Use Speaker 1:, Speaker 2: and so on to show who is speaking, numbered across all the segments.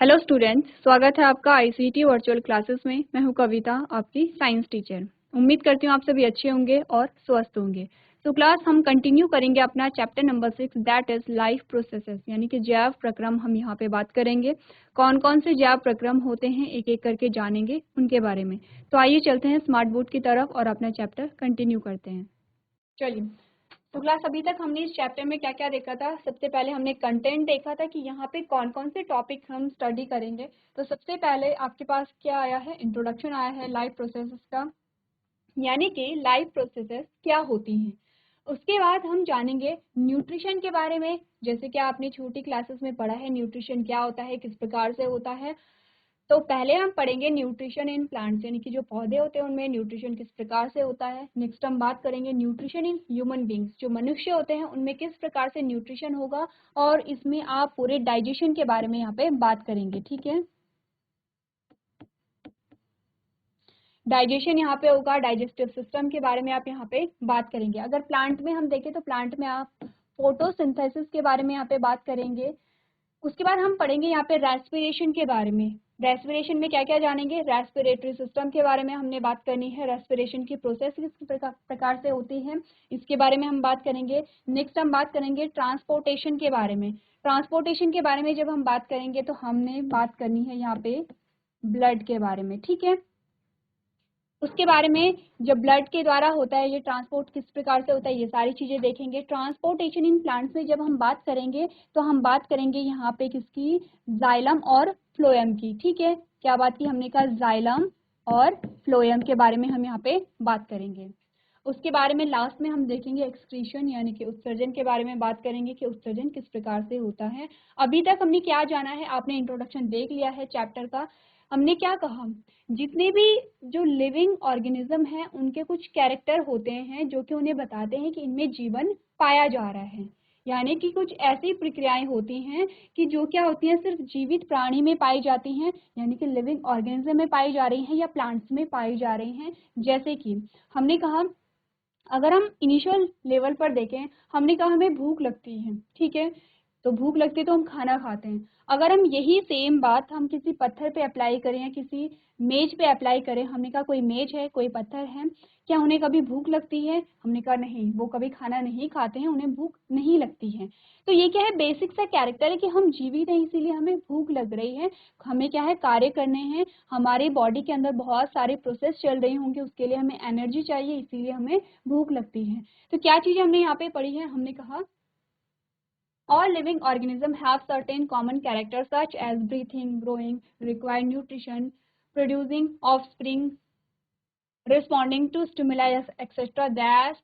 Speaker 1: Hello students, स्वागत है आपका आईसीटी वर्चुअल क्लासेस में। मैं हूं कविता, आपकी साइंस टीचर। उम्मीद करती हूं आप सभी अच्छे होंगे और स्वस्थ होंगे। तो क्लास हम कंटिन्यू करेंगे अपना chapter number 6, that is life processes, यानी कि जैव प्रक्रम। हम यहाँ पे बात करेंगे कौन कौन से जैव प्रक्रम होते हैं, एक एक करके जानेंगे उनके बारे में। तो आइए चलते हैं स्मार्ट बोर्ड की तरफ और अपना चैप्टर कंटिन्यू करते हैं। चलिए, तो क्लास अभी तक हमने इस चैप्टर में क्या क्या देखा था। सबसे पहले हमने कंटेंट देखा था कि यहाँ पे कौन कौन से टॉपिक हम स्टडी करेंगे। तो सबसे पहले आपके पास क्या आया है, इंट्रोडक्शन आया है लाइफ प्रोसेसेस का, यानी कि लाइफ प्रोसेसेस क्या होती हैं। उसके बाद हम जानेंगे न्यूट्रिशन के बारे में, जैसे कि आपने छोटी क्लासेस में पढ़ा है न्यूट्रिशन क्या होता है, किस प्रकार से होता है। तो पहले हम पढ़ेंगे न्यूट्रिशन इन प्लांट्स, यानी कि जो पौधे होते हैं उनमें न्यूट्रिशन किस प्रकार से होता है। नेक्स्ट हम बात करेंगे न्यूट्रिशन इन ह्यूमन बींग्स, जो मनुष्य होते हैं उनमें किस प्रकार से न्यूट्रिशन होगा। और इसमें आप पूरे डाइजेशन के बारे में यहाँ पे बात करेंगे, ठीक है। डाइजेशन यहाँ पे होगा, डाइजेस्टिव सिस्टम के बारे में आप यहाँ पे बात करेंगे। अगर प्लांट में हम देखें तो प्लांट में आप फोटोसिंथेसिस के बारे में यहाँ पे बात करेंगे। उसके बाद हम पढ़ेंगे यहाँ पे रेस्पिरेशन के बारे में। रेस्पिरेशन में क्या क्या जानेंगे, रेस्पिरेटरी सिस्टम के बारे में हमने बात करनी है, रेस्पिरेशन की प्रोसेस किस प्रकार से होती है इसके बारे में हम बात करेंगे। नेक्स्ट हम बात करेंगे ट्रांसपोर्टेशन के बारे में। ट्रांसपोर्टेशन के बारे में जब हम बात करेंगे तो हमने बात करनी है यहाँ पे ब्लड के बारे में, ठीक है। उसके बारे में जब ब्लड के द्वारा होता है ये ट्रांसपोर्ट किस प्रकार से होता है, ये सारी चीजें देखेंगे। ट्रांसपोर्टेशन इन प्लांट्स में जब हम बात करेंगे तो हम बात करेंगे यहाँ पे किसकी, जाइलम और फ्लोएम की, ठीक है। क्या बात की हमने कहा, जाइलम और फ्लोएम के बारे में हम यहाँ पे बात करेंगे। उसके बारे में लास्ट में हम देखेंगे एक्सक्रीशन, यानी कि उत्सर्जन के बारे में बात करेंगे कि उत्सर्जन किस प्रकार से होता है। अभी तक हमने क्या जाना है, आपने इंट्रोडक्शन देख लिया है चैप्टर का। हमने क्या कहा, जितने भी जो लिविंग ऑर्गेनिज्म है उनके कुछ कैरेक्टर होते हैं जो कि उन्हें बताते हैं कि इनमें जीवन पाया जा रहा है। यानी कि कुछ ऐसी प्रक्रियाएं होती हैं कि जो क्या होती हैं, सिर्फ जीवित प्राणी में पाई जाती हैं, यानी कि लिविंग ऑर्गेनिज्म में पाई जा रही हैं या प्लांट्स में पाई जा रही हैं। जैसे कि हमने कहा, अगर हम इनिशियल लेवल पर देखें, हमने कहा हमें भूख लगती है, ठीक है। तो भूख लगती है तो हम खाना खाते हैं। अगर हम यही सेम बात हम किसी पत्थर पे अप्लाई करें या किसी मेज पे अप्लाई करें, हमने कहा कोई मेज है, कोई पत्थर है, क्या उन्हें कभी भूख लगती है? हमने कहा नहीं, वो कभी खाना नहीं खाते हैं, उन्हें भूख नहीं लगती है। तो ये क्या है, बेसिक सा कैरेक्टर है कि हम जीवित हैं इसीलिए हमें भूख लग रही है। हमें क्या है, कार्य करने हैं, हमारी बॉडी के अंदर बहुत सारे प्रोसेस चल रही होंगे, उसके लिए हमें एनर्जी चाहिए, इसीलिए हमें भूख लगती है। तो क्या चीजें हमने यहाँ पे पढ़ी है, हमने कहा all living organisms have certain common characters such as breathing, growing, require nutrition, producing offspring, responding to stimuli, etc. that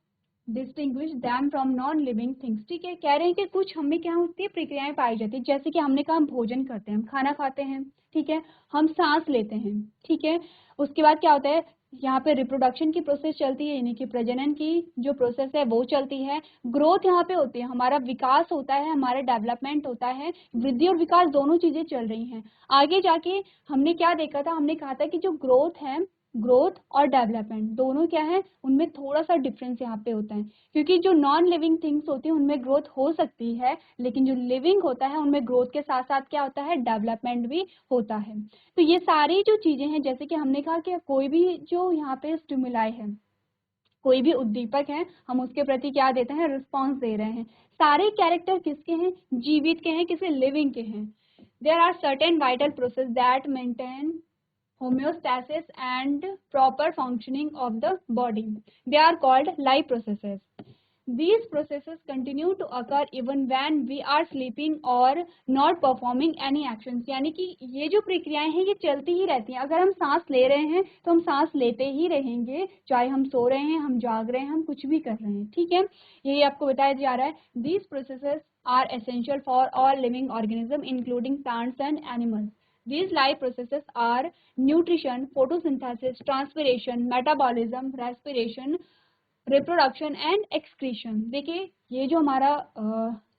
Speaker 1: distinguish them from non-living things। ठीक है, कह रहे हैं कि कुछ हमें क्या होती है, प्रक्रियाएं पाई जाती है। जैसे कि हमने कहा हम भोजन करते हैं, हम खाना खाते हैं, ठीक है, हम सांस लेते हैं, ठीक है। उसके बाद क्या होता है, यहाँ पे रिप्रोडक्शन की प्रोसेस चलती है, यानी कि प्रजनन की जो प्रोसेस है वो चलती है। ग्रोथ यहाँ पे होती है, हमारा विकास होता है, हमारा डेवलपमेंट होता है, वृद्धि और विकास दोनों चीजें चल रही हैं। आगे जाके हमने क्या देखा था, हमने कहा था कि जो ग्रोथ है, ग्रोथ और डेवलपमेंट दोनों क्या है, उनमें थोड़ा सा डिफरेंस यहाँ पे होता है। क्योंकि जो नॉन लिविंग थिंग्स होती हैं उनमें ग्रोथ हो सकती है, लेकिन जो लिविंग होता है उनमें ग्रोथ के साथ साथ क्या होता है, डेवलपमेंट भी होता है। तो ये सारी जो चीजें हैं, जैसे कि हमने कहा कि कोई भी जो यहाँ पे स्टिमुलाई है, कोई भी उद्दीपक है, हम उसके प्रति क्या देते हैं, रिस्पॉन्स दे रहे हैं। सारे कैरेक्टर किसके हैं, जीवित के हैं, किसी लिविंग के हैं। There are certain vital process that maintain homeostasis and proper functioning of the body. They are called life processes. These processes continue to occur even when we are sleeping or not performing any actions. यानी कि ये जो प्रक्रियाएं हैं ये चलती ही रहती हैं। अगर हम सांस ले रहे हैं तो हम सांस लेते ही रहेंगे, चाहे हम सो रहे हैं, हम जाग रहे हैं, हम कुछ भी कर रहे हैं, ठीक है। यही आपको बताया जा रहा है। These processes are essential for all living organisms including plants and animals. These life processes are nutrition, photosynthesis, transpiration, metabolism, respiration, reproduction and excretion. देखिए, ये जो हमारा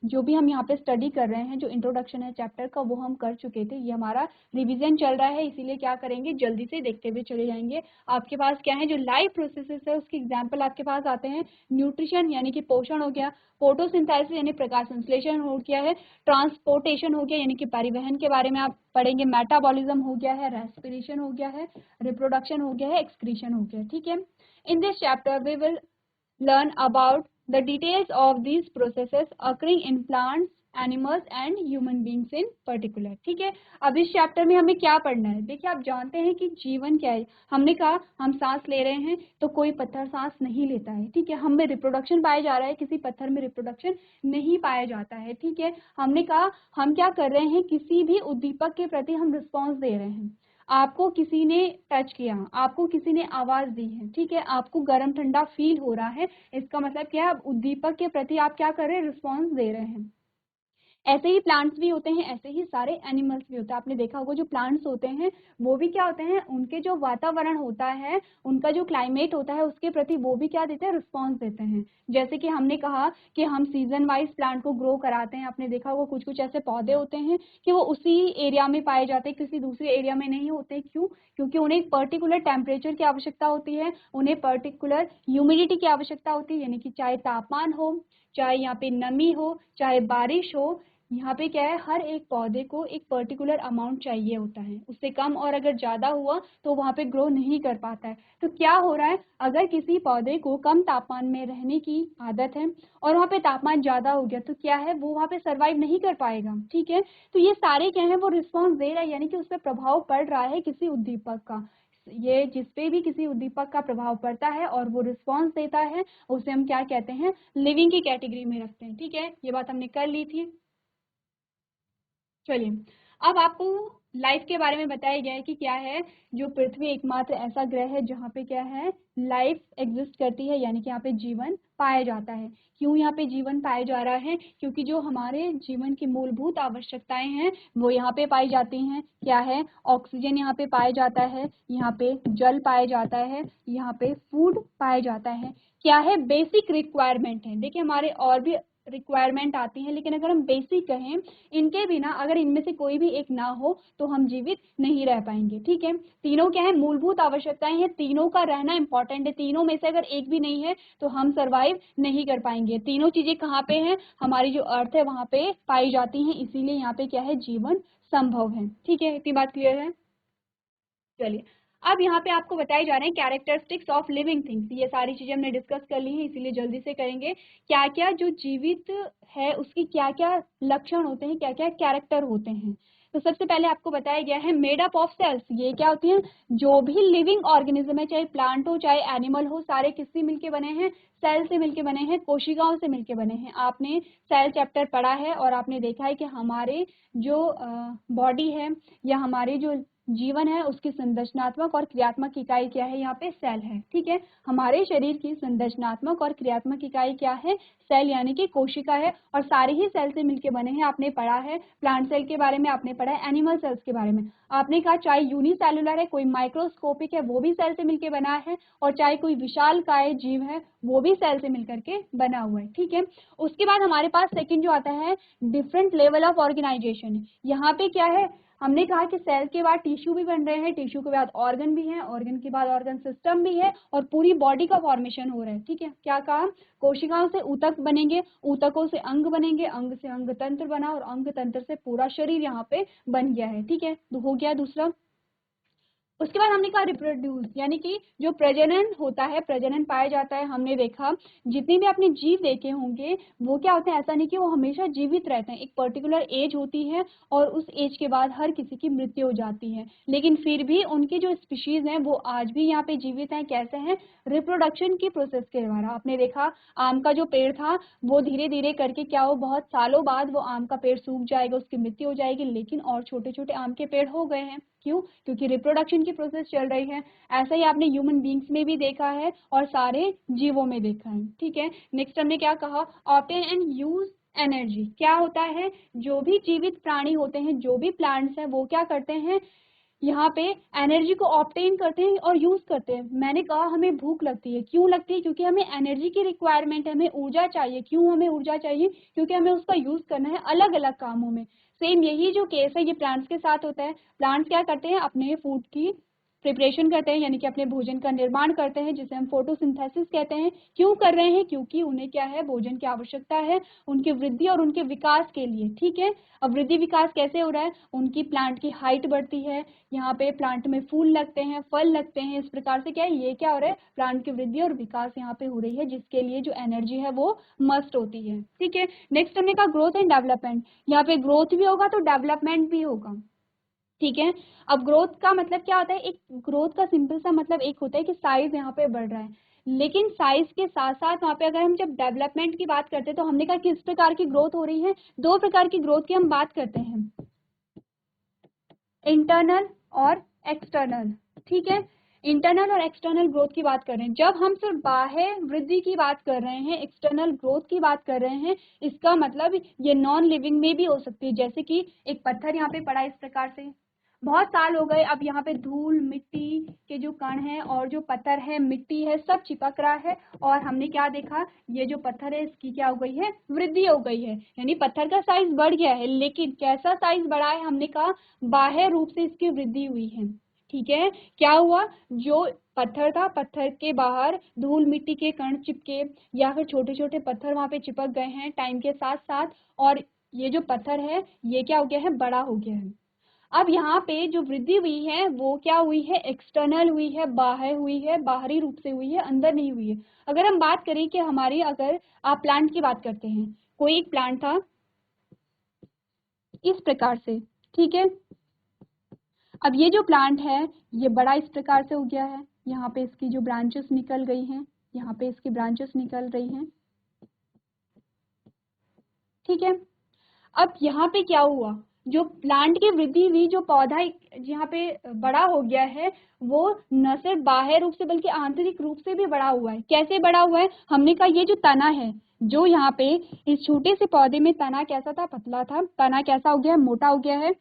Speaker 1: जो भी हम यहाँ पे स्टडी कर रहे हैं, जो इंट्रोडक्शन है चैप्टर का वो हम कर चुके थे। ये हमारा रिवीजन चल रहा है, इसीलिए क्या करेंगे जल्दी से देखते हुए चले जाएंगे। आपके पास क्या है, जो लाइव प्रोसेसेस है उसके एग्जाम्पल आपके पास आते हैं। न्यूट्रिशन यानी कि पोषण हो गया, फोटोसिंथेसिस यानी प्रकाश संश्लेषण हो गया है, ट्रांसपोर्टेशन हो गया यानी कि परिवहन के बारे में आप पढ़ेंगे, मेटाबॉलिज्म हो गया है, रेस्पिरेशन हो गया है, रिप्रोडक्शन हो गया है, एक्सक्रीशन हो गया, ठीक है। In this chapter we will learn about the details of these processes occurring in plants, animals and human beings in particular, ठीक है। अब इस चैप्टर में हमें क्या पढ़ना है, देखिए आप जानते हैं कि जीवन क्या है। हमने कहा हम सांस ले रहे हैं तो कोई पत्थर सांस नहीं लेता है, ठीक है। हम में रिप्रोडक्शन पाया जा रहा है, किसी पत्थर में रिप्रोडक्शन नहीं पाया जाता है, ठीक है। हमने कहा हम क्या कर रहे हैं, किसी भी उद्दीपक के प्रति हम रिस्पॉन्स दे रहे हैं। आपको किसी ने टच किया, आपको किसी ने आवाज दी है, ठीक है, आपको गर्म ठंडा फील हो रहा है, इसका मतलब क्या है, उद्दीपक के प्रति आप क्या कर रहे हैं, रिस्पॉन्स दे रहे हैं। ऐसे ही प्लांट्स भी होते हैं, ऐसे ही सारे एनिमल्स भी होते हैं। आपने देखा होगा जो प्लांट्स होते हैं वो भी क्या होते हैं, उनके जो वातावरण होता है, उनका जो क्लाइमेट होता है उसके प्रति वो भी क्या देते हैं, रिस्पॉन्स देते हैं। जैसे कि हमने कहा कि हम सीजन वाइज प्लांट को ग्रो कराते हैं। आपने देखा होगा कुछ कुछ ऐसे पौधे होते हैं कि वो उसी एरिया में पाए जाते हैं, किसी दूसरे एरिया में नहीं होते। क्यों? क्योंकि उन्हें एक पर्टिकुलर टेम्परेचर की आवश्यकता होती है, उन्हें पर्टिकुलर ह्यूमिडिटी की आवश्यकता होती है, यानी कि चाहे तापमान हो, चाहे यहाँ पे नमी हो, चाहे बारिश हो, यहाँ पे क्या है, हर एक पौधे को एक पर्टिकुलर अमाउंट चाहिए होता है। उससे कम और अगर ज्यादा हुआ तो वहाँ पे ग्रो नहीं कर पाता है। तो क्या हो रहा है, अगर किसी पौधे को कम तापमान में रहने की आदत है और वहाँ पे तापमान ज्यादा हो गया तो क्या है, वो वहाँ पे सर्वाइव नहीं कर पाएगा, ठीक है। तो ये सारे क्या है, वो रिस्पॉन्स दे रहा है, यानी कि उस पर प्रभाव पड़ रहा है किसी उद्दीपक का। ये जिसपे भी किसी उद्दीपक का प्रभाव पड़ता है और वो रिस्पॉन्स देता है, उसे हम क्या कहते हैं, लिविंग की कैटेगरी में रखते हैं, ठीक है। ये बात हमने कर ली थी। चलिए, अब आपको लाइफ के बारे में बताया गया है कि क्या है, जो पृथ्वी एकमात्र ऐसा ग्रह है जहाँ पे क्या है, लाइफ एग्जिस्ट करती है, यानी कि यहाँ पे जीवन पाया जाता है। क्यों यहाँ पे जीवन पाया जा रहा है, क्योंकि जो हमारे जीवन की मूलभूत आवश्यकताएं हैं वो यहाँ पे पाई जाती हैं। क्या है, ऑक्सीजन यहाँ पे पाया जाता है, यहाँ पे जल पाया जाता है, यहाँ पे फूड पाया जाता है। क्या है, बेसिक रिक्वायरमेंट है। देखिए हमारे और भी रिक्वायरमेंट आती हैं, लेकिन अगर हम बेसिक कहें, इनके बिना अगर इनमें से कोई भी एक ना हो तो हम जीवित नहीं रह पाएंगे, ठीक है। तीनों क्या है, मूलभूत आवश्यकताएं हैं, तीनों का रहना इंपॉर्टेंट है। तीनों में से अगर एक भी नहीं है तो हम सरवाइव नहीं कर पाएंगे। तीनों चीजें कहाँ पे हैं, हमारी जो अर्थ है वहां पे पाई जाती हैं, इसीलिए यहाँ पे क्या है, जीवन संभव है, ठीक है। इतनी बात क्लियर है। चलिए, अब यहाँ पे आपको बताए जा रहे हैं कैरेक्टरिस्टिक्स ऑफ लिविंग थिंग्स। ये सारी चीजें हमने डिस्कस कर ली हैं, इसीलिए जल्दी से करेंगे। क्या क्या जो जीवित है उसकी क्या क्या लक्षण होते हैं, क्या क्या कैरेक्टर होते हैं। तो सबसे पहले आपको बताया गया है मेड अप ऑफ सेल्स। ये क्या होती हैं, जो भी लिविंग ऑर्गेनिज्म है, चाहे प्लांट हो चाहे एनिमल हो, सारे किससे मिलके बने हैं, सेल से मिलके बने हैं, कोशिकाओं से मिलके बने हैं। आपने सेल चैप्टर पढ़ा है और आपने देखा है कि हमारे जो बॉडी है या हमारे जो जीवन है उसकी संरचनात्मक और क्रियात्मक इकाई क्या है, यहाँ पे सेल है, ठीक है। हमारे शरीर की संरचनात्मक और क्रियात्मक इकाई क्या है, सेल यानी कि कोशिका है, और सारे ही सेल से मिलकर बने हैं। आपने पढ़ा है प्लांट सेल के बारे में, आपने पढ़ा है एनिमल सेल्स के बारे में। आपने कहा चाहे यूनिसेलुलर है, कोई माइक्रोस्कोपिक है, वो भी सेल से मिलकर बना है, और चाहे कोई विशालकाय जीव है वो भी सेल से मिलकर के बना हुआ है, ठीक है। उसके बाद हमारे पास सेकंड जो आता है डिफरेंट लेवल ऑफ ऑर्गेनाइजेशन। यहाँ पे क्या है, हमने कहा कि सेल के बाद टिश्यू भी बन रहे हैं, टिश्यू के बाद ऑर्गन भी है, ऑर्गन के बाद ऑर्गन सिस्टम भी है, और पूरी बॉडी का फॉर्मेशन हो रहा है, ठीक है। क्या कहा, कोशिकाओं से ऊतक बनेंगे, ऊतकों से अंग बनेंगे, अंग से अंग तंत्र बना, और अंग तंत्र से पूरा शरीर यहाँ पे बन गया है, ठीक है। तो हो गया दूसरा। उसके बाद हमने कहा रिप्रोड्यूस, यानी कि जो प्रजनन होता है, प्रजनन पाया जाता है। हमने देखा जितने भी आपने जीव देखे होंगे वो क्या होते हैं, ऐसा नहीं कि वो हमेशा जीवित रहते हैं, एक पर्टिकुलर एज होती है और उस एज के बाद हर किसी की मृत्यु हो जाती है, लेकिन फिर भी उनकी जो स्पीशीज हैं वो आज भी यहाँ पे जीवित हैं। कैसे हैं, रिप्रोडक्शन की प्रोसेस के द्वारा। आपने देखा आम का जो पेड़ था वो धीरे धीरे करके क्या हो, बहुत सालों बाद वो आम का पेड़ सूख जाएगा, उसकी मृत्यु हो जाएगी, लेकिन और छोटे छोटे आम के पेड़ हो गए हैं। क्यों? क्योंकि रिप्रोडक्शन की प्रोसेस चल रही है। ऐसा ही आपने ह्यूमन बींग्स में भी देखा है और सारे जीवों में देखा है, ठीक है। नेक्स्ट हमने क्या कहा, ऑब्टेन एंड यूज एनर्जी। क्या होता है, जो भी जीवित प्राणी होते हैं, जो भी प्लांट्स हैं, वो क्या करते हैं, यहाँ पे एनर्जी को ऑब्टेन करते हैं और यूज करते हैं। मैंने कहा हमें भूख लगती है, क्यों लगती है? क्योंकि हमें एनर्जी की रिक्वायरमेंट है, हमें ऊर्जा चाहिए। क्यों हमें ऊर्जा चाहिए? क्योंकि हमें उसका यूज करना है अलग अलग कामों में। सेम यही जो केस है ये प्लांट्स के साथ होता है। प्लांट्स क्या करते हैं? अपने फूड की प्रिपरेशन करते हैं, यानी कि अपने भोजन का निर्माण करते हैं, जिसे हम फोटोसिंथेसिस कहते हैं। क्यों कर रहे हैं? क्योंकि उन्हें क्या है? भोजन की आवश्यकता है उनकी वृद्धि और उनके विकास के लिए। ठीक है, अब वृद्धि विकास कैसे हो रहा है? उनकी प्लांट की हाइट बढ़ती है, यहाँ पे प्लांट में फूल लगते हैं, फल लगते हैं। इस प्रकार से क्या है? ये क्या हो रहा है? प्लांट की वृद्धि और विकास यहाँ पे हो रही है, जिसके लिए जो एनर्जी है वो मस्ट होती है। ठीक है, नेक्स्ट हमने कहा ग्रोथ एंड डेवलपमेंट। यहाँ पे ग्रोथ भी होगा तो डेवलपमेंट भी होगा। ठीक है, अब ग्रोथ का मतलब क्या होता है? एक ग्रोथ का सिंपल सा मतलब एक होता है कि साइज यहाँ पे बढ़ रहा है, लेकिन साइज के साथ साथ वहाँ पे अगर हम जब डेवलपमेंट की बात करते हैं तो हमने कहा किस प्रकार की ग्रोथ हो रही है? दो प्रकार की ग्रोथ की हम बात करते हैं, इंटरनल और एक्सटर्नल। ठीक है, इंटरनल और एक्सटर्नल ग्रोथ की बात कर रहे हैं। जब हम सिर्फ बाह्य वृद्धि की बात कर रहे हैं, एक्सटर्नल ग्रोथ की बात कर रहे हैं, इसका मतलब ये नॉन लिविंग में भी हो सकती है। जैसे कि एक पत्थर यहाँ पे पड़ा इस प्रकार से, बहुत साल हो गए, अब यहाँ पे धूल मिट्टी के जो कण हैं और जो पत्थर है, मिट्टी है, सब चिपक रहा है। और हमने क्या देखा? ये जो पत्थर है इसकी क्या हो गई है? वृद्धि हो गई है, यानी पत्थर का साइज बढ़ गया है। लेकिन कैसा साइज बढ़ा है? हमने कहा बाह्य रूप से इसकी वृद्धि हुई है। ठीक है, क्या हुआ? जो पत्थर था, पत्थर के बाहर धूल मिट्टी के कण चिपके या फिर छोटे छोटे पत्थर वहां पे चिपक गए हैं टाइम के साथ साथ, और ये जो पत्थर है ये क्या हो गया है? बड़ा हो गया है। अब यहाँ पे जो वृद्धि हुई है वो क्या हुई है? एक्सटर्नल हुई है, बाहर हुई है, बाहरी रूप से हुई है, अंदर नहीं हुई है। अगर हम बात करें कि हमारी, अगर आप प्लांट की बात करते हैं, कोई एक प्लांट था इस प्रकार से, ठीक है, अब ये जो प्लांट है ये बड़ा इस प्रकार से हो गया है, यहाँ पे इसकी जो ब्रांचेस निकल गई हैं, यहाँ पे इसकी ब्रांचेस निकल रही हैं। ठीक है, अब यहाँ पे क्या हुआ? जो प्लांट की वृद्धि हुई, जो पौधा यहाँ पे बड़ा हो गया है, वो न सिर्फ बाह्य रूप से बल्कि आंतरिक रूप से भी बड़ा हुआ है। कैसे बड़ा हुआ है? हमने कहा ये जो तना है, जो यहाँ पे इस छोटे से पौधे में तना कैसा था? पतला था। तना कैसा हो गया है? मोटा हो गया है।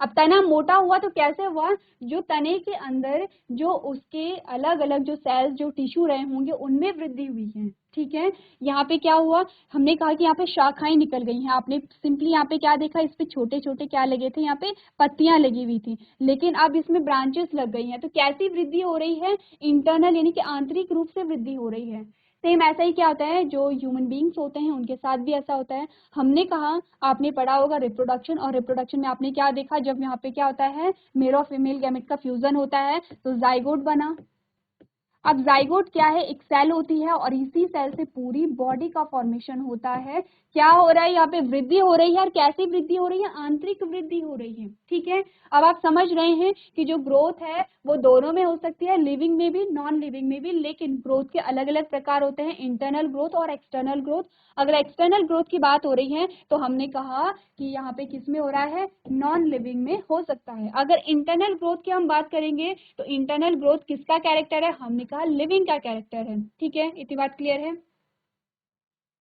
Speaker 1: अब तना मोटा हुआ तो कैसे हुआ? जो तने के अंदर जो उसके अलग अलग जो सेल्स, जो टिश्यू रहे होंगे, उनमें वृद्धि हुई है। ठीक है, यहाँ पे क्या हुआ? हमने कहा कि यहाँ पे शाखाएं निकल गई हैं। आपने सिंपली यहाँ पे क्या देखा? इस पे छोटे छोटे क्या लगे थे? यहाँ पे पत्तियां लगी हुई थी, लेकिन अब इसमें ब्रांचेस लग गई हैं। तो कैसी वृद्धि हो रही है? इंटरनल, यानी कि आंतरिक रूप से वृद्धि हो रही है। सेम ऐसा ही क्या होता है, जो ह्यूमन बींग्स होते हैं उनके साथ भी ऐसा होता है। हमने कहा, आपने पढ़ा होगा रिप्रोडक्शन, और रिप्रोडक्शन में आपने क्या देखा? जब यहाँ पे क्या होता है? मेल और फीमेल गैमेट का फ्यूजन होता है तो जाइगोट बना। अब जाइगोट क्या है? एक सेल होती है और इसी सेल से पूरी बॉडी का फॉर्मेशन होता है। क्या हो रहा है? यहाँ पे वृद्धि हो रही है, और कैसी वृद्धि हो रही है? आंतरिक वृद्धि हो रही है। ठीक है, अब आप समझ रहे हैं कि जो ग्रोथ है वो दोनों में हो सकती है, लिविंग में भी, नॉन लिविंग में भी। लेकिन ग्रोथ के अलग अलग प्रकार होते हैं, इंटरनल ग्रोथ और एक्सटर्नल ग्रोथ। अगर एक्सटर्नल ग्रोथ की बात हो रही है तो हमने कहा कि यहाँ पे किस में हो रहा है? नॉन लिविंग में हो सकता है। अगर इंटरनल ग्रोथ की हम बात करेंगे तो इंटरनल ग्रोथ किसका कैरेक्टर है? हमने कहा लिविंग का कैरेक्टर है। ठीक है, इतनी बात क्लियर है।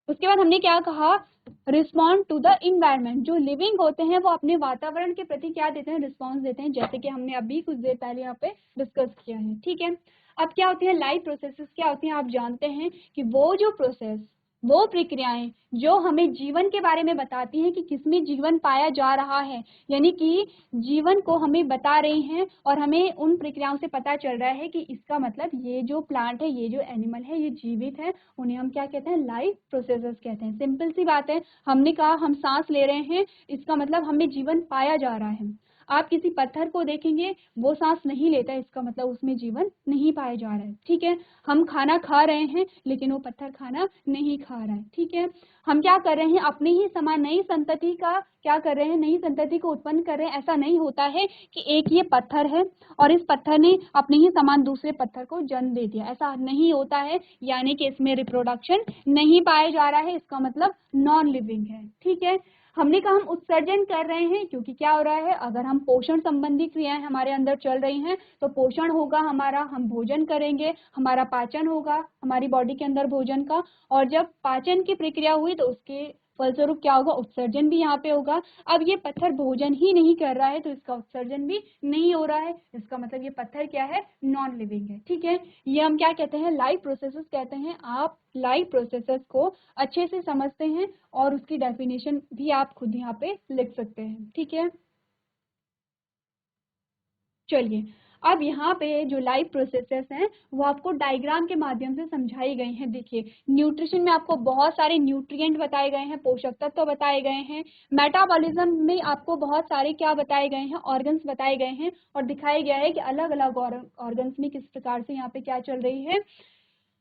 Speaker 1: उसके बाद हमने क्या कहा? Respond to the environment. जो लिविंग होते हैं वो अपने वातावरण के प्रति क्या देते हैं? रिस्पॉन्स देते हैं, जैसे कि हमने अभी कुछ देर पहले यहाँ पे डिस्कस किया है। ठीक है, अब क्या होती है? लाइफ प्रोसेसेस क्या होती हैं? आप जानते हैं कि वो जो प्रोसेस, वो प्रक्रियाएं जो हमें जीवन के बारे में बताती हैं कि किसमें जीवन पाया जा रहा है, यानी कि जीवन को हमें बता रही हैं, और हमें उन प्रक्रियाओं से पता चल रहा है कि इसका मतलब ये जो प्लांट है, ये जो एनिमल है, ये जीवित है। उन्हें हम क्या कहते हैं? लाइफ प्रोसेसेस कहते हैं। सिंपल सी बात है, हमने कहा हम सांस ले रहे हैं, इसका मतलब हमें जीवन पाया जा रहा है। आप किसी पत्थर को देखेंगे, वो सांस नहीं लेता है, इसका मतलब उसमें जीवन नहीं पाया जा रहा है। ठीक है, हम खाना खा रहे हैं लेकिन वो पत्थर खाना नहीं खा रहा है। ठीक है, हम क्या कर रहे हैं? अपने ही समान नई संतति का क्या कर रहे हैं? नई संतति को उत्पन्न कर रहे हैं। ऐसा नहीं होता है कि एक ये पत्थर है और इस पत्थर ने अपने ही समान दूसरे पत्थर को जन्म दे दिया, ऐसा नहीं होता है। यानी कि इसमें रिप्रोडक्शन नहीं पाया जा रहा है, इसका मतलब नॉन लिविंग है। ठीक है, हमने कहा हम उत्सर्जन कर रहे हैं, क्योंकि क्या हो रहा है? अगर हम पोषण संबंधी क्रियाएं हमारे अंदर चल रही हैं तो पोषण होगा हमारा, हम भोजन करेंगे, हमारा पाचन होगा हमारी बॉडी के अंदर भोजन का, और जब पाचन की प्रक्रिया हुई तो उसके फलस्वरूप क्या होगा, उत्सर्जन भी यहाँ पे होगा। अब ये पत्थर भोजन ही नहीं कर रहा है तो इसका उत्सर्जन भी नहीं हो रहा है, इसका मतलब ये पत्थर क्या है, नॉन लिविंग है। ठीक है, ये हम क्या कहते हैं, लाइव प्रोसेसेस कहते हैं। आप लाइव प्रोसेसेस को अच्छे से समझते हैं और उसकी डेफिनेशन भी आप खुद यहाँ पे लिख सकते हैं। ठीक है, चलिए अब यहाँ पे जो लाइव प्रोसेसेस हैं वो आपको डायग्राम के माध्यम से समझाई गई हैं। देखिए, न्यूट्रिशन में आपको बहुत सारे न्यूट्रिएंट बताए गए हैं, पोषक तत्व बताए गए हैं। मेटाबॉलिज्म में आपको बहुत सारे क्या बताए गए हैं, ऑर्गन्स बताए गए हैं और दिखाया गया है कि अलग अलग ऑर्गन्स में किस प्रकार से यहाँ पे क्या चल रही है,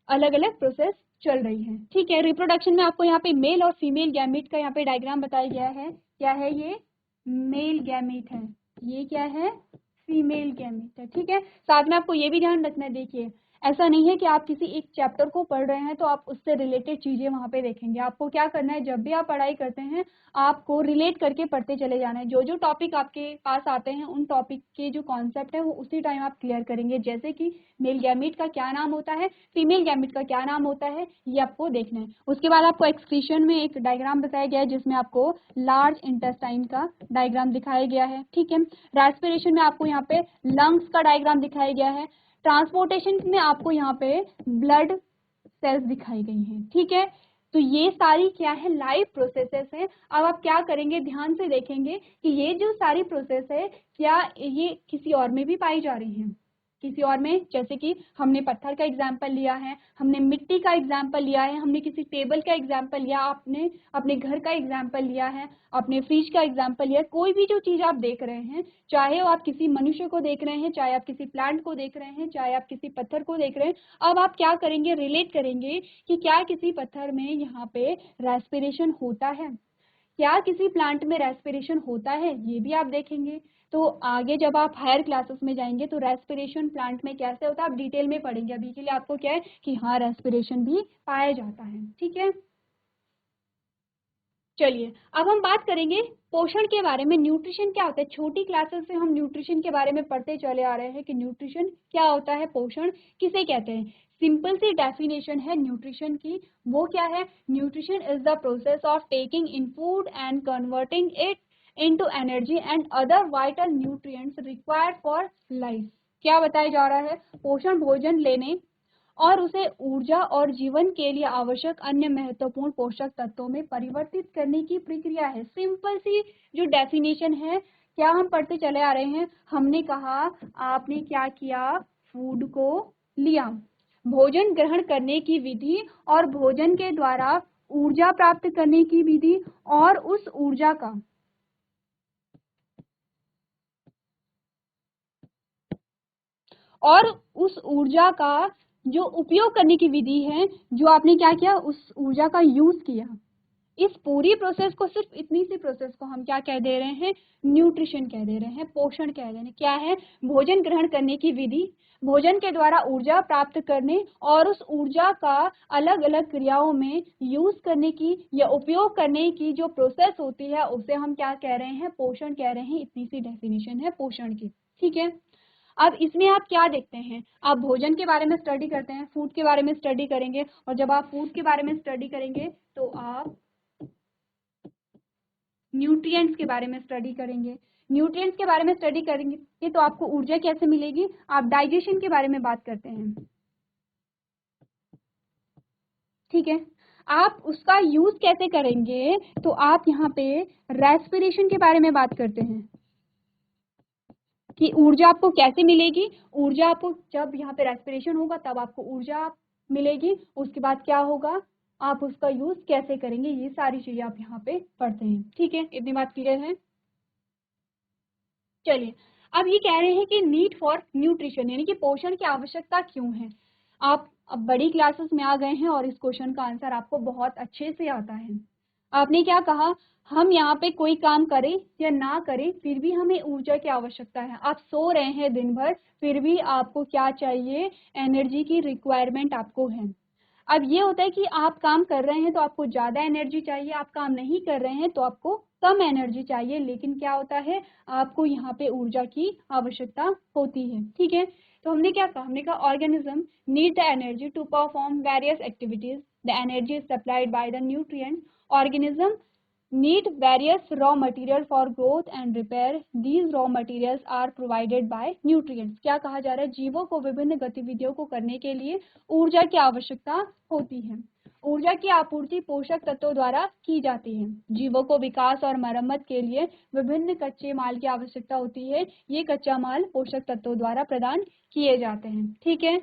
Speaker 1: अलग अलग प्रोसेस चल रही है। ठीक है, रिप्रोडक्शन में आपको यहाँ पे मेल और फीमेल गैमेट का यहाँ पे डायग्राम बताया गया है। क्या है ये, मेल गैमेट है, ये क्या है, फीमेल गैमेट है। ठीक है, साथ में आपको ये भी ध्यान रखना है, देखिए ऐसा नहीं है कि आप किसी एक चैप्टर को पढ़ रहे हैं तो आप उससे रिलेटेड चीजें वहां पे देखेंगे। आपको क्या करना है, जब भी आप पढ़ाई करते हैं आपको रिलेट करके पढ़ते चले जाना है। जो जो टॉपिक आपके पास आते हैं उन टॉपिक के जो कॉन्सेप्ट है वो उसी टाइम आप क्लियर करेंगे। जैसे कि मेल गैमेट का क्या नाम होता है, फीमेल गैमेट का क्या नाम होता है, ये आपको देखना है। उसके बाद आपको एक्सक्रीशन में एक डायग्राम बताया गया है जिसमें आपको लार्ज इंटेस्टाइन का डायग्राम दिखाया गया है। ठीक है, रेस्पिरेशन में आपको यहाँ पे लंग्स का डायग्राम दिखाया गया है। ट्रांसपोर्टेशन में आपको यहाँ पे ब्लड सेल्स दिखाई गई हैं। ठीक है, तो ये सारी क्या है, लाइव प्रोसेसेस हैं। अब आप क्या करेंगे, ध्यान से देखेंगे कि ये जो सारी प्रोसेस है क्या ये किसी और में भी पाई जा रही हैं, किसी और में। जैसे कि हमने पत्थर का एग्जाम्पल लिया है, हमने मिट्टी का एग्जाम्पल लिया है, हमने किसी टेबल का एग्जाम्पल लिया, आपने अपने घर का एग्जाम्पल लिया है, अपने फ्रिज का एग्जाम्पल लिया। कोई भी जो चीज आप देख रहे हैं, चाहे वो आप किसी मनुष्य को देख रहे हैं, चाहे आप किसी प्लांट को देख रहे हैं, चाहे आप किसी पत्थर को देख रहे हैं, अब आप क्या करेंगे, रिलेट करेंगे कि क्या किसी पत्थर में यहाँ पे रेस्पिरेशन होता है, क्या किसी प्लांट में रेस्पिरेशन होता है, ये भी आप देखेंगे। तो आगे जब आप हायर क्लासेस में जाएंगे तो रेस्पिरेशन प्लांट में कैसे होता है आप डिटेल में पढ़ेंगे। अभी के लिए आपको क्या है कि हाँ रेस्पिरेशन भी पाया जाता है। ठीक है, चलिए अब हम बात करेंगे पोषण के बारे में। न्यूट्रिशन क्या होता है, छोटी क्लासेस से हम न्यूट्रिशन के बारे में पढ़ते चले आ रहे हैं कि न्यूट्रिशन क्या होता है, पोषण किसे कहते हैं। सिंपल सी डेफिनेशन है न्यूट्रिशन की, वो क्या है, nutrition is the process of taking in food and converting it into energy and other vital nutrients required for life. क्या बताया जा रहा है, पोषण भोजन लेने और उसे ऊर्जा और जीवन के लिए आवश्यक अन्य महत्वपूर्ण पोषक तत्वों में परिवर्तित करने की प्रक्रिया है। सिंपल सी जो डेफिनेशन है, क्या हम पढ़ते चले आ रहे हैं, हमने कहा आपने क्या किया, फूड को लिया, भोजन ग्रहण करने की विधि और भोजन के द्वारा ऊर्जा प्राप्त करने की विधि और उस ऊर्जा का जो उपयोग करने की विधि है, जो आपने क्या किया, उस ऊर्जा का यूज किया। इस पूरी प्रोसेस को, सिर्फ इतनी सी प्रोसेस को हम क्या कह दे रहे हैं, न्यूट्रिशन कह दे रहे हैं, पोषण कह रहे हैं। क्या है, भोजन ग्रहण करने की विधि, भोजन के द्वारा ऊर्जा प्राप्त करने और उस ऊर्जा का अलग अलग क्रियाओं में यूज करने की या उपयोग करने की जो प्रोसेस होती है उसे हम क्या कह रहे हैं, पोषण कह रहे हैं। इतनी सी डेफिनेशन है पोषण की। ठीक है, अब इसमें आप क्या देखते हैं, आप भोजन के बारे में स्टडी करते हैं, फूड के बारे में स्टडी करेंगे, और जब आप फूड के बारे में स्टडी करेंगे तो आप न्यूट्रिएंट्स के बारे में स्टडी करेंगे। न्यूट्रिएंट्स के बारे में स्टडी करेंगे तो आपको ऊर्जा कैसे मिलेगी, आप डाइजेशन के बारे में बात करते हैं। ठीक है, आप उसका यूज कैसे करेंगे, तो आप यहाँ पे रेस्पिरेशन के बारे में बात करते हैं कि ऊर्जा आपको कैसे मिलेगी। ऊर्जा आपको जब यहाँ पे रेस्पिरेशन होगा तब आपको ऊर्जा मिलेगी, उसके बाद क्या होगा, आप उसका यूज कैसे करेंगे, ये सारी चीजें आप यहाँ पे पढ़ते हैं। ठीक है, इतनी बात क्लियर है। चलिए अब ये कह रहे हैं कि नीड फॉर न्यूट्रिशन, यानी कि पोषण की आवश्यकता क्यों है। आप अब बड़ी क्लासेस में आ गए हैं और इस क्वेश्चन का आंसर आपको बहुत अच्छे से आता है। आपने क्या कहा, हम यहाँ पे कोई काम करें या ना करें फिर भी हमें ऊर्जा की आवश्यकता है। आप सो रहे हैं दिन भर फिर भी आपको क्या चाहिए, एनर्जी की रिक्वायरमेंट आपको है। अब ये होता है कि आप काम कर रहे हैं तो आपको ज़्यादा एनर्जी चाहिए, आप काम नहीं कर रहे हैं तो आपको कम एनर्जी चाहिए, लेकिन क्या होता है, आपको यहाँ पे ऊर्जा की आवश्यकता होती है। ठीक है, तो हमने क्या कहा, हमने कहा organism need the energy to perform various activities, the energy is supplied by the nutrients organism need various raw material for growth and repair. These raw materials are provided by nutrients. क्या कहा जा रहा है, जीवों को विभिन्न गतिविधियों को करने के लिए ऊर्जा की आवश्यकता होती है। ऊर्जा की आपूर्ति पोषक तत्वों द्वारा की जाती है। जीवों को विकास और मरम्मत के लिए विभिन्न कच्चे माल की आवश्यकता होती है। ये कच्चा माल पोषक तत्वों द्वारा प्रदान किए जाते हैं। ठीक है,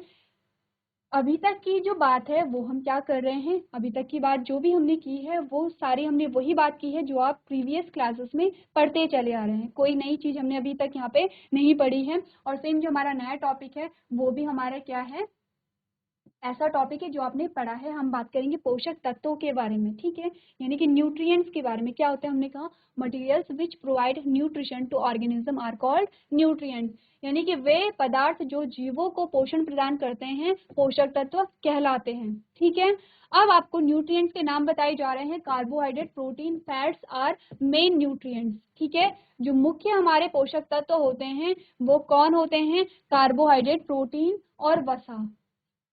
Speaker 1: अभी तक की जो बात है वो हम क्या कर रहे हैं, अभी तक की बात जो भी हमने की है वो सारी हमने वही बात की है जो आप प्रीवियस क्लासेस में पढ़ते चले आ रहे हैं। कोई नई चीज हमने अभी तक यहाँ पे नहीं पढ़ी है। और सेम जो हमारा नया टॉपिक है वो भी हमारा क्या है, ऐसा टॉपिक है जो आपने पढ़ा है। हम बात करेंगे पोषक तत्वों के बारे में। ठीक है, यानी कि न्यूट्रिएंट्स के बारे में। क्या होता है, हमने कहा materials which provide nutrition to organism are called nutrients, यानी कि वे पदार्थ जो जीवों को पोषण प्रदान करते हैं पोषक तत्व कहलाते हैं। ठीक है, अब आपको न्यूट्रिएंट्स के नाम बताए जा रहे हैं। Carbohydrate, protein, fats are main nutrients. ठीक है, जो मुख्य हमारे पोषक तत्व होते हैं वो कौन होते हैं, कार्बोहाइड्रेट, प्रोटीन और वसा।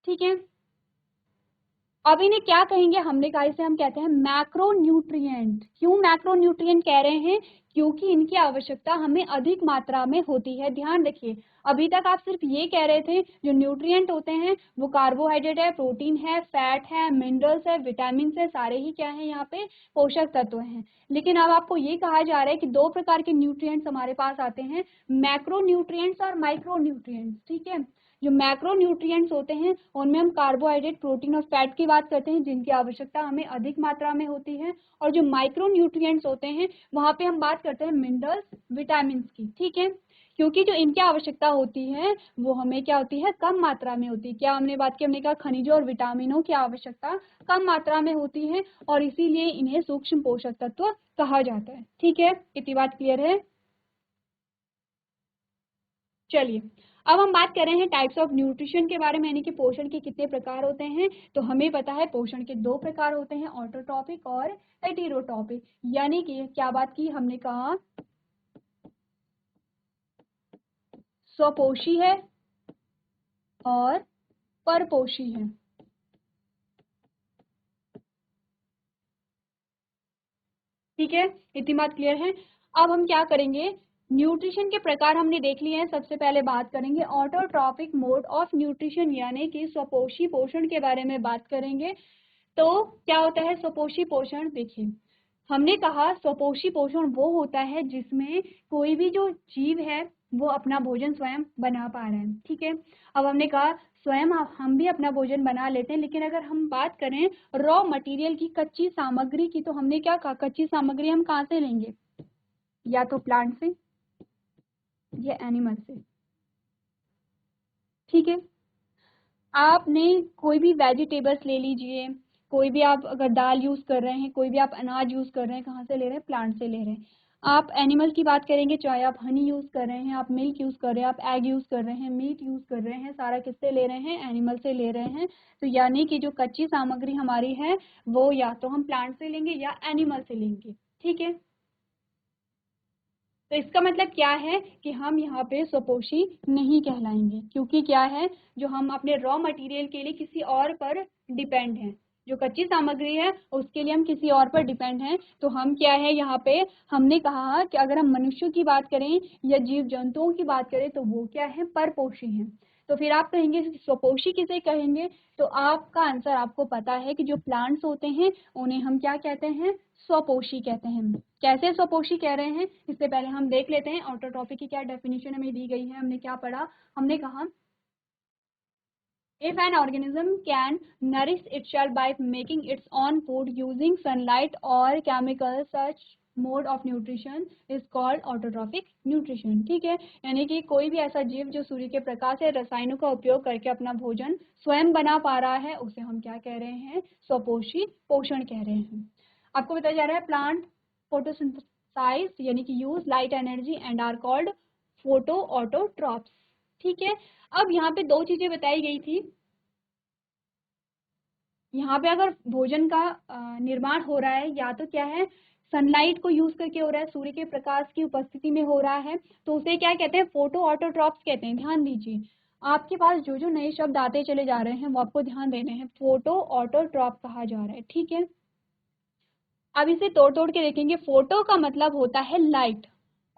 Speaker 1: ठीक है, अब इन्हें क्या कहेंगे, हमने कहा इसे हम कहते हैं मैक्रो न्यूट्रिएंट। क्यों मैक्रो न्यूट्रिएंट कह रहे हैं, क्योंकि इनकी आवश्यकता हमें अधिक मात्रा में होती है। ध्यान रखिए, अभी तक आप सिर्फ ये कह रहे थे जो न्यूट्रिएंट होते हैं वो कार्बोहाइड्रेट है, प्रोटीन है, फैट है, मिनरल्स है, विटामिन है, सारे ही क्या है यहाँ पे पोषक तत्व हैं। लेकिन अब आपको ये कहा जा रहा है कि दो प्रकार के न्यूट्रिएंट्स हमारे पास आते हैं, मैक्रो न्यूट्रिएंट्स और माइक्रो न्यूट्रिएंट्स। ठीक है, जो मैक्रो न्यूट्रिएंट्स होते हैं उनमें हम कार्बोहाइड्रेट, प्रोटीन और फैट की बात करते हैं जिनकी आवश्यकता हमें अधिक मात्रा में होती है। और जो माइक्रो न्यूट्रिएंट्स होते हैं वहां पे हम बात करते हैं मिनरल्स, विटामिन की। ठीक है, क्योंकि जो इनकी आवश्यकता होती है वो हमें क्या होती है, कम मात्रा में होती है। क्या हमने बात की, हमने कहा खनिजों और विटामिनों की आवश्यकता कम मात्रा में होती है और इसीलिए इन्हें सूक्ष्म पोषक तत्व कहा जाता है। ठीक है, इतनी बात क्लियर है। चलिए, अब हम बात कर रहे हैं टाइप्स ऑफ न्यूट्रिशन के बारे में, यानी कि पोषण के कितने प्रकार होते हैं। तो हमें पता है पोषण के दो प्रकार होते हैं, ऑटोट्रॉपिक और हेटेरोट्रॉपिक। यानी कि क्या बात की, हमने कहा स्वपोषी है और परपोषी है। ठीक है, इतनी बात क्लियर है। अब हम क्या करेंगे, न्यूट्रिशन के प्रकार हमने देख लिए हैं। सबसे पहले बात करेंगे ऑटोट्रॉपिक मोड ऑफ न्यूट्रिशन, यानी कि स्वपोषी पोषण के बारे में बात करेंगे। तो क्या होता है स्वपोषी पोषण, देखिए हमने कहा स्वपोषी पोषण वो होता है जिसमें कोई भी जो जीव है वो अपना भोजन स्वयं बना पा रहे हैं। ठीक है, अब हमने कहा स्वयं हम भी अपना भोजन बना लेते हैं, लेकिन अगर हम बात करें रॉ मटेरियल की, कच्ची सामग्री की, तो हमने क्या कहा, कच्ची सामग्री हम कहाँ से लेंगे, या तो प्लांट से या एनिमल से। ठीक है, आपने कोई भी वेजिटेबल्स ले लीजिए, कोई भी आप अगर दाल यूज कर रहे हैं, कोई भी आप अनाज यूज कर रहे हैं, कहाँ से ले रहे हैं, प्लांट से ले रहे हैं। आप एनिमल की बात करेंगे, चाहे आप हनी यूज कर रहे हैं, आप मिल्क यूज कर रहे हैं, आप एग यूज कर रहे हैं, मीट यूज कर रहे हैं, सारा किससे ले रहे हैं, एनिमल से ले रहे हैं। तो यानी कि जो कच्ची सामग्री हमारी है वो या तो हम प्लांट से लेंगे या एनिमल से लेंगे। ठीक है, तो इसका मतलब क्या है कि हम यहाँ पे स्वपोषी नहीं कहलाएंगे, क्योंकि क्या है, जो हम अपने रॉ मटेरियल के लिए किसी और पर डिपेंड हैं, जो कच्ची सामग्री है उसके लिए हम किसी और पर डिपेंड हैं। तो हम क्या है यहाँ पे, हमने कहा कि अगर हम मनुष्यों की बात करें या जीव जंतुओं की बात करें तो वो क्या है, परपोषी हैं। तो फिर आप कहेंगे स्वपोषी किसे कहेंगे, तो आपका आंसर आपको पता है कि जो प्लांट्स होते हैं उन्हें हम क्या कहते हैं, स्वपोषी कहते हैं। कैसे स्वपोषी कह रहे हैं, इससे पहले हम देख लेते हैं ऑटोट्रॉपिक की क्या डेफिनेशन हमें दी गई है। हमने क्या पढ़ा, हमने कहा if an organism can nourish itself by making its own food using sunlight or chemicals, such mode of nutrition is called autotrophic nutrition। ठीक है, यानी कि कोई भी ऐसा जीव जो सूर्य के प्रकाश से रसायनों का उपयोग करके अपना भोजन स्वयं बना पा रहा है उसे हम क्या कह रहे हैं, स्वपोषी पोषण कह रहे हैं। आपको बताया जा रहा है प्लांट फोटोसिंथेसाइज यानी कि use light energy and are called photoautotrophs. ठीक है, अब यहाँ पे दो चीजें बताई गई थी, यहाँ पे अगर भोजन का निर्माण हो रहा है या तो क्या है, सनलाइट को यूज करके हो रहा है, सूर्य के प्रकाश की उपस्थिति में हो रहा है, तो उसे क्या कहते हैं, फोटो ऑटोट्रॉप्स कहते हैं। ध्यान दीजिए, आपके पास जो जो नए शब्द आते चले जा रहे हैं वो आपको ध्यान देने हैं। फोटो ऑटोट्रॉप कहा जा रहा है। ठीक है, अब इसे तोड़ तोड़ के देखेंगे। फोटो का मतलब होता है लाइट,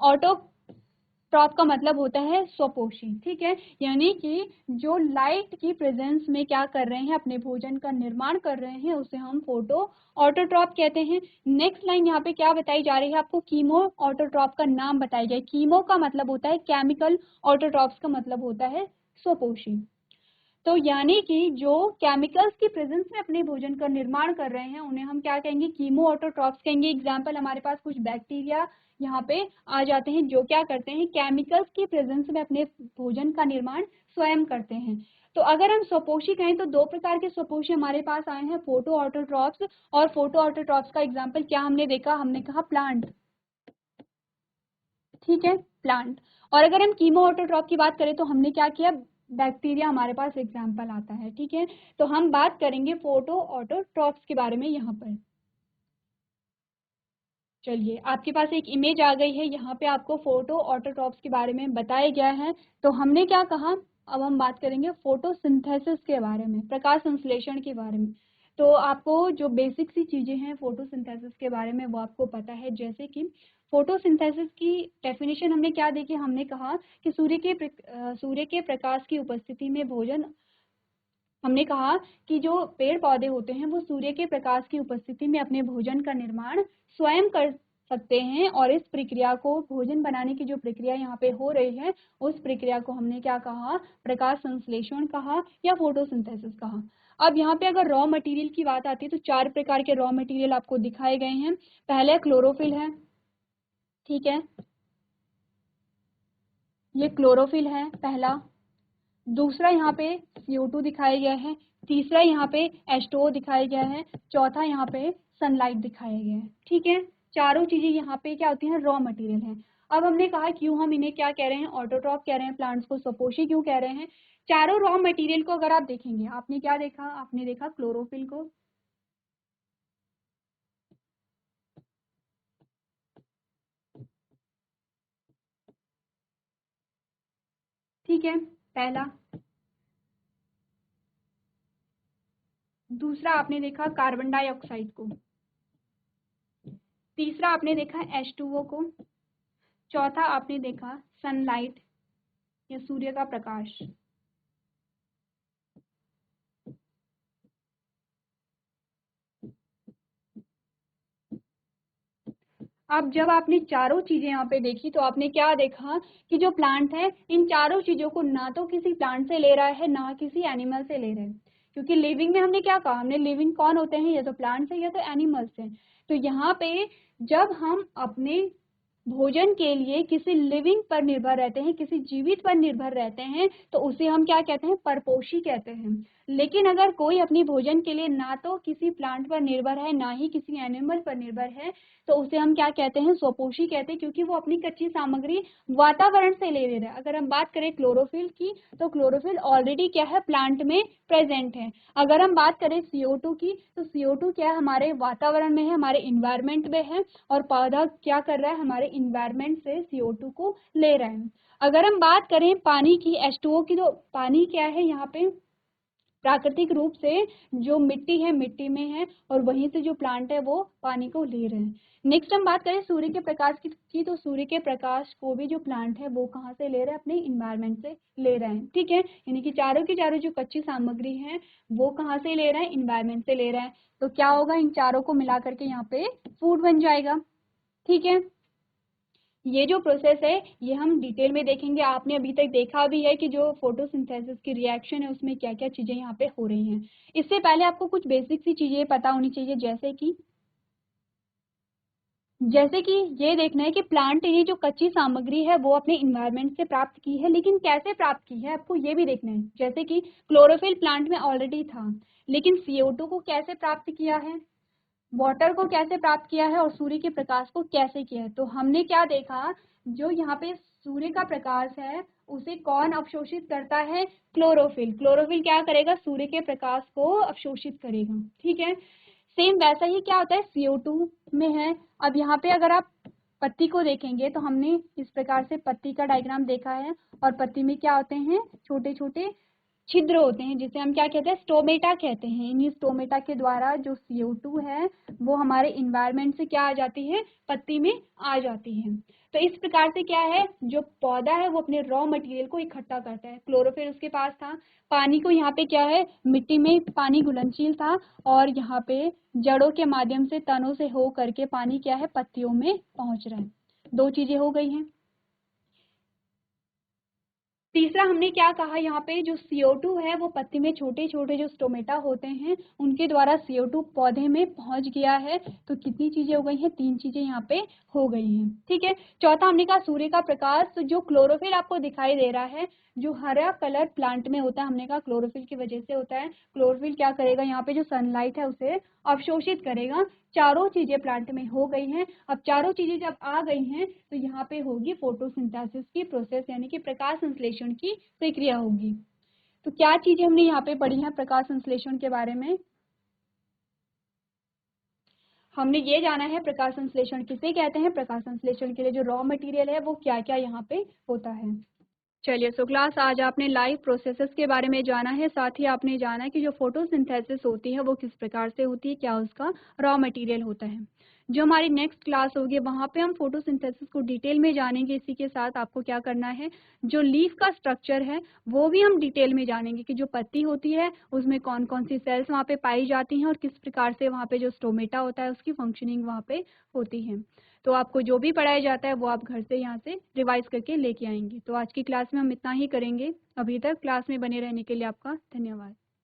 Speaker 1: ऑटोट्रॉप का मतलब होता है स्वपोषी, ठीक है, यानी कि जो लाइट की प्रेजेंस में क्या कर रहे हैं, अपने भोजन का निर्माण कर रहे हैं, उसे हम फोटो ऑटोट्रॉप कहते हैं। नेक्स्ट लाइन यहाँ पे क्या बताई जा रही है आपको, कीमो ऑटोट्रॉप का नाम बताया गया। कीमो का मतलब होता है केमिकल, ऑटोट्रॉप्स का मतलब होता है स्वपोषी। तो यानी कि जो केमिकल्स की प्रेजेंस में अपने भोजन का निर्माण कर रहे हैं उन्हें हम क्या कहेंगे, कीमो ऑटोट्रॉप्स कहेंगे। एग्जाम्पल, हमारे पास कुछ बैक्टीरिया यहाँ पे आ जाते हैं जो क्या करते हैं, केमिकल्स की प्रेजेंस में अपने भोजन का निर्माण स्वयं करते हैं। तो अगर हम स्वपोषी कहें तो दो प्रकार के स्वपोषी हमारे पास आए हैं, फोटो ऑटोट्रॉप्स। और फोटो ऑटोट्रॉप्स का एग्जाम्पल क्या हमने देखा, हमने कहा प्लांट, ठीक है, प्लांट। और अगर हम कीमो ऑटोट्रॉप की बात करें तो हमने क्या किया, बैक्टीरिया हमारे पास एग्जाम्पल आता है, ठीक है। तो हम बात करेंगे फोटो ऑटोट्रॉप्स के बारे में यहाँ पर। चलिए, आपके पास एक इमेज आ गई है, यहाँ पे आपको फोटो ऑटोट्रॉप्स के बारे में बताया गया है। तो हमने क्या कहा, अब हम बात करेंगे फोटोसिंथेसिस के बारे में, प्रकाश संश्लेषण के बारे में। तो आपको जो बेसिक सी चीजें हैं फोटोसिंथेसिस के बारे में वो आपको पता है। जैसे कि फोटोसिंथेसिस की डेफिनेशन हमने क्या देखी, हमने कहा कि सूर्य के प्रकाश की उपस्थिति में भोजन, हमने कहा कि जो पेड़ पौधे होते हैं वो सूर्य के प्रकाश की उपस्थिति में अपने भोजन का निर्माण स्वयं कर सकते हैं। और इस प्रक्रिया को, भोजन बनाने की जो प्रक्रिया यहाँ पे हो रही है, उस प्रक्रिया को हमने क्या कहा, प्रकाश संश्लेषण कहा या फोटोसिंथेसिस कहा। अब यहाँ पे अगर रॉ मटेरियल की बात आती है तो चार प्रकार के रॉ मटेरियल आपको दिखाए गए हैं। पहले क्लोरोफिल है, ठीक है, ये क्लोरोफिल है पहला। दूसरा यहाँ पे CO2 दिखाया गया है। तीसरा यहाँ पे H2O दिखाया गया है। चौथा यहाँ पे सनलाइट दिखाया गया है, ठीक है। चारों चीजें यहाँ पे क्या होती हैं, रॉ मटेरियल हैं। अब हमने कहा क्यों हम इन्हें क्या कह रहे हैं, ऑटोट्रॉप कह रहे हैं, प्लांट्स को स्वपोषी क्यों कह रहे हैं। चारों रॉ मटेरियल को अगर आप देखेंगे, आपने क्या देखा, आपने देखा क्लोरोफिल को, ठीक है, पहला। दूसरा आपने देखा कार्बन डाइऑक्साइड को। तीसरा आपने देखा H2O को। चौथा आपने देखा सनलाइट या सूर्य का प्रकाश। अब जब आपने चारों चीजें यहाँ पे देखी तो आपने क्या देखा कि जो प्लांट है इन चारों चीजों को ना तो किसी प्लांट से ले रहा है ना किसी एनिमल से ले रहे हैं। क्योंकि लिविंग में हमने क्या कहा, हमने लिविंग कौन होते हैं, या तो प्लांट्स है या तो एनिमल्स हैं। तो यहाँ पे जब हम अपने भोजन के लिए किसी लिविंग पर निर्भर रहते हैं, किसी जीवित पर निर्भर रहते हैं, तो उसे हम क्या कहते हैं, परपोषी कहते हैं। लेकिन अगर कोई अपनी भोजन के लिए ना तो किसी प्लांट पर निर्भर है ना ही किसी एनिमल पर निर्भर है, तो उसे हम क्या कहते हैं, स्वपोषी कहते हैं, क्योंकि वो अपनी कच्ची सामग्री वातावरण से ले रहा है। अगर हम बात करें क्लोरोफिल की, तो क्लोरोफिल ऑलरेडी क्या है, प्लांट में प्रेजेंट है। अगर हम बात करें CO2 की, तो CO2 क्या है, हमारे वातावरण में है, हमारे इन्वायरमेंट में है। और पौधा क्या कर रहा है, हमारे इन्वायरमेंट से CO2 को ले रहा है। अगर हम बात करें पानी की, H2O की, तो पानी क्या है, यहाँ पे प्राकृतिक रूप से जो मिट्टी है, मिट्टी में है, और वहीं से जो प्लांट है वो पानी को ले रहे हैं। नेक्स्ट हम बात करें सूर्य के प्रकाश की, तो सूर्य के प्रकाश को भी जो प्लांट है वो कहाँ से ले रहे हैं, अपने इन्वायरमेंट से ले रहे हैं, ठीक है। यानी कि चारों की चारों जो कच्ची सामग्री है वो कहाँ से ले रहे हैं, इन्वायरमेंट से ले रहे हैं। तो क्या होगा, इन चारों को मिला करके यहाँ पे फूड बन जाएगा, ठीक है। ये जो प्रोसेस है ये हम डिटेल में देखेंगे। आपने अभी तक देखा भी है कि जो फोटोसिंथेसिस की रिएक्शन है उसमें क्या क्या चीजें यहाँ पे हो रही हैं। इससे पहले आपको कुछ बेसिक सी चीजें पता होनी चाहिए, जैसे कि ये देखना है कि प्लांट ये जो कच्ची सामग्री है वो अपने इन्वायरमेंट से प्राप्त की है, लेकिन कैसे प्राप्त की है आपको ये भी देखना है। जैसे कि क्लोरोफिल प्लांट में ऑलरेडी था, लेकिन CO2 को कैसे प्राप्त किया है, वाटर को कैसे प्राप्त किया है, और सूर्य के प्रकाश को कैसे किया है। तो हमने क्या देखा, जो यहाँ पे सूर्य का प्रकाश है उसे कौन अवशोषित करता है, क्लोरोफिल। क्लोरोफिल क्या करेगा, सूर्य के प्रकाश को अवशोषित करेगा, ठीक है। सेम वैसा ही क्या होता है CO2 में है। अब यहाँ पे अगर आप पत्ती को देखेंगे तो हमने इस प्रकार से पत्ती का डायग्राम देखा है, और पत्ती में क्या होते हैं, छोटे छोटे छिद्र होते हैं, जिसे हम क्या कहते हैं, स्टोमेटा कहते हैं। इन स्टोमेटा के द्वारा जो CO2 है वो हमारे इन्वायरमेंट से क्या आ जाती है, पत्ती में आ जाती है। तो इस प्रकार से क्या है, जो पौधा है वो अपने रॉ मटेरियल को इकट्ठा करता है। क्लोरोफिल उसके पास था, पानी को यहाँ पे क्या है, मिट्टी में पानी घुलनशील था और यहाँ पे जड़ों के माध्यम से, तनों से हो करके पानी क्या है, पत्तियों में पहुंच रहा है। दो चीजें हो गई हैं। तीसरा हमने क्या कहा, यहाँ पे जो CO2 है वो पत्ती में छोटे छोटे जो स्टोमेटा होते हैं उनके द्वारा CO2 पौधे में पहुंच गया है। तो कितनी चीजें हो गई हैं, 3 चीजें यहाँ पे हो गई हैं। ठीक है। चौथा हमने कहा सूर्य का प्रकाश। तो जो क्लोरोफिल आपको दिखाई दे रहा है, जो हरा कलर प्लांट में होता है, हमने कहा क्लोरोफिल की वजह से होता है। क्लोरोफिल क्या करेगा, यहाँ पे जो सनलाइट है उसे अवशोषित करेगा। चारों चीजें प्लांट में हो गई हैं। अब चारों चीजें जब आ गई हैं तो यहाँ पे होगी फोटोसिंथेसिस की प्रोसेस, यानी कि प्रकाश संश्लेषण की प्रक्रिया होगी। तो क्या चीजें हमने यहाँ पे पढ़ी हैं प्रकाश संश्लेषण के बारे में। हमने ये जाना है प्रकाश संश्लेषण किसे कहते हैं, प्रकाश संश्लेषण के लिए जो रॉ मटेरियल है वो क्या क्या यहाँ पे होता है। चलिए, सो क्लास आज आपने लाइव प्रोसेसेस के बारे में जाना है, साथ ही आपने जाना है कि जो फोटोसिंथेसिस होती है वो किस प्रकार से होती है, क्या उसका रॉ मटेरियल होता है। जो हमारी नेक्स्ट क्लास होगी वहाँ पे हम फोटोसिंथेसिस को डिटेल में जानेंगे। इसी के साथ आपको क्या करना है, जो लीफ का स्ट्रक्चर है वो भी हम डिटेल में जानेंगे कि जो पत्ती होती है उसमें कौन कौन सी सेल्स वहाँ पे पाई जाती हैं और किस प्रकार से वहाँ पे जो स्टोमेटा होता है उसकी फंक्शनिंग वहाँ पे होती है। तो आपको जो भी पढ़ाया जाता है वो आप घर से यहाँ से रिवाइज करके लेके आएंगे। तो आज की क्लास में हम इतना ही करेंगे। अभी तक क्लास में बने रहने के लिए आपका धन्यवाद।